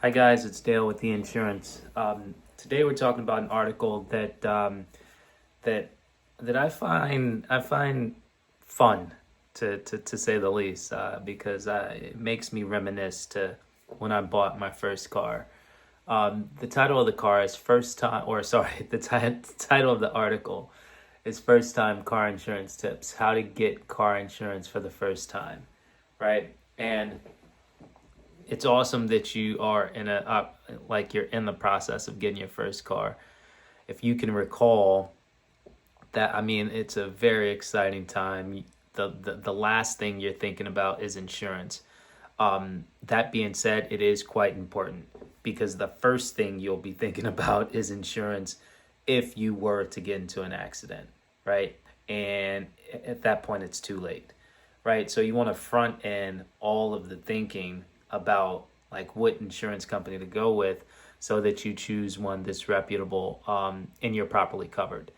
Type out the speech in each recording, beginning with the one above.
Hi guys, it's Dale with the insurance. Today we're talking about an article that that I find fun to say the least, because it makes me reminisce to when I bought my first car. The title of the car is first time, or sorry, title of the article is first time car insurance tips: how to get car insurance for the first time, right? And it's awesome that you are in like you're in the process of getting your first car. If you can recall that, I mean, it's a very exciting time. The last thing you're thinking about is insurance. That being said, it is quite important because the first thing you'll be thinking about is insurance if you were to get into an accident, right? And at that point, it's too late, right? So you want to front end all of the thinking about like what insurance company to go with so that you choose one that's reputable, and you're properly covered.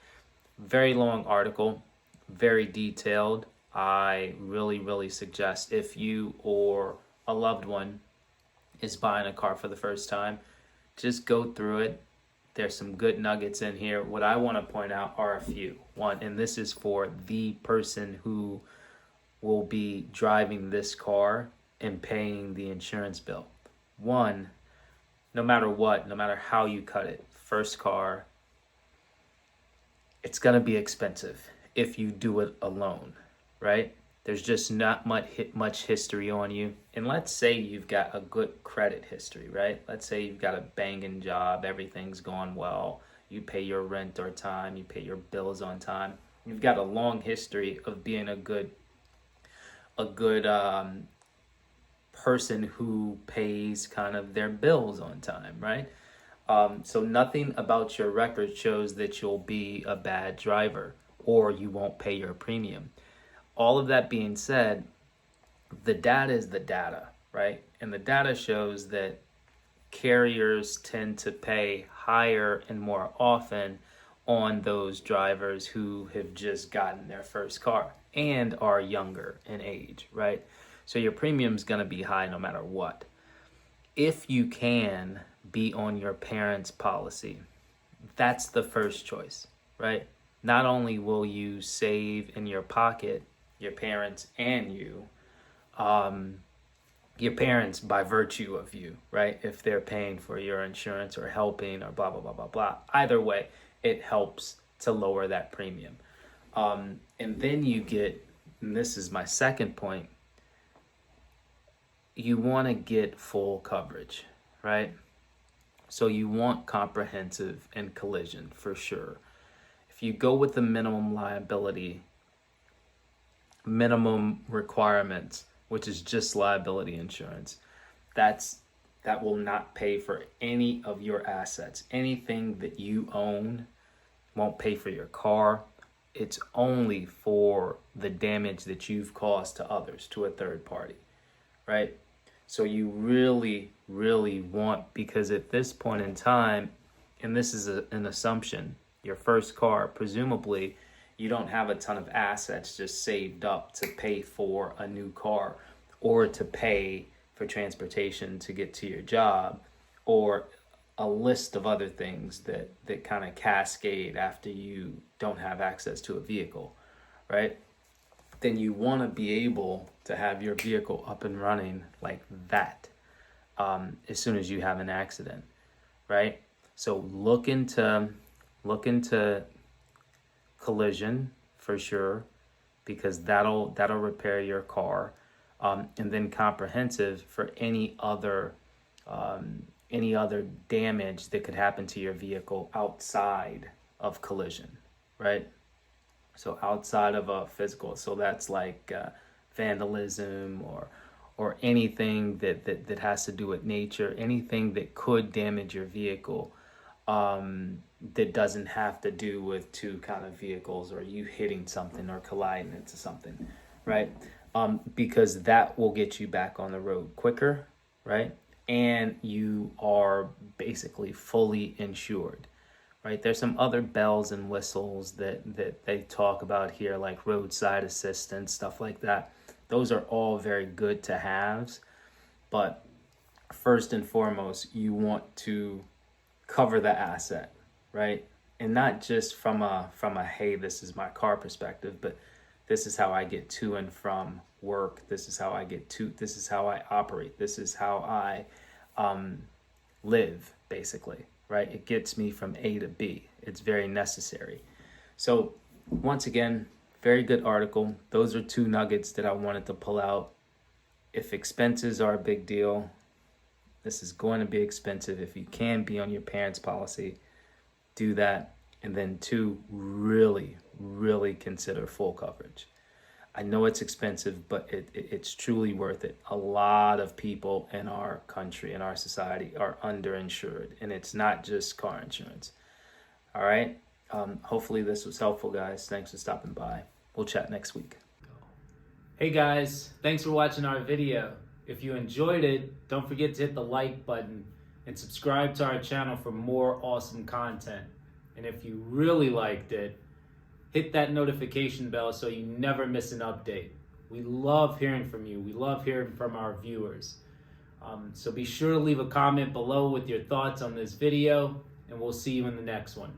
Very long article, very detailed. I really suggest if you or a loved one is buying a car for the first time, just go through it. There's some good nuggets in here. What I want to point out are a few. One, and this is for the person who will be driving this car and paying the insurance bill. One, no matter what, no matter how you cut it, first car, it's going to be expensive if you do it alone, right? There's just not much history on you. And let's say you've got a good credit history, right? Let's say you've got a banging job, everything's going well, you pay your rent on time, you pay your bills on time. You've got a long history of being a good person who pays kind of their bills on time, right? So nothing about your record shows that you'll be a bad driver or you won't pay your premium. All of that being said, the data is the data, right? And the data shows that carriers tend to pay higher and more often on those drivers who have just gotten their first car and are younger in age, right? So your premium's going to be high no matter what. If you can be on your parents' policy, that's the first choice, right? Not only will you save in your pocket, your parents and you, your parents by virtue of you, right? If they're paying for your insurance or helping or blah, blah, blah, blah, blah. Either way, it helps to lower that premium. And then you get, and this is my second point, you want to get full coverage, right? So you want comprehensive and collision for sure. If you go with the minimum liability, minimum requirements, which is just liability insurance, that will not pay for any of your assets. Anything that you own won't pay for your car. It's only for the damage that you've caused to others, to a third party, right? So you really want, because at this point in time, and this is an assumption, your first car, presumably you don't have a ton of assets just saved up to pay for a new car or to pay for transportation to get to your job or a list of other things that kind of cascade after you don't have access to a vehicle, right? Then you want to be able to have your vehicle up and running like that, as soon as you have an accident, right? So look into collision for sure, because that'll repair your car, and then comprehensive for any other damage that could happen to your vehicle outside of collision, right? So outside of a physical, so that's like vandalism or anything that has to do with nature, anything that could damage your vehicle, that doesn't have to do with two kind of vehicles or you hitting something or colliding into something, right? Because that will get you back on the road quicker, right? And you are basically fully insured, right? There's some other bells and whistles that they talk about here, like roadside assistance, stuff like that. Those are all very good to haves, but first and foremost, you want to cover the asset, right? And not just from a hey, this is my car perspective, but this is how I get to and from work. This is how I operate. This is how I live, basically, right? It gets me from A to B. It's very necessary. So once again, very good article. Those are two nuggets that I wanted to pull out. If expenses are a big deal, this is going to be expensive. If you can be on your parents' policy, do that. And then two, really, really consider full coverage. I know it's expensive, but it's truly worth it. A lot of people in our country, in our society, are underinsured, and it's not just car insurance. All right? Hopefully this was helpful, guys. Thanks for stopping by. We'll chat next week. Hey guys, thanks for watching our video. If you enjoyed it, don't forget to hit the like button and subscribe to our channel for more awesome content. And if you really liked it, hit that notification bell so you never miss an update. We love hearing from you. We love hearing from our viewers. So be sure to leave a comment below with your thoughts on this video, and we'll see you in the next one.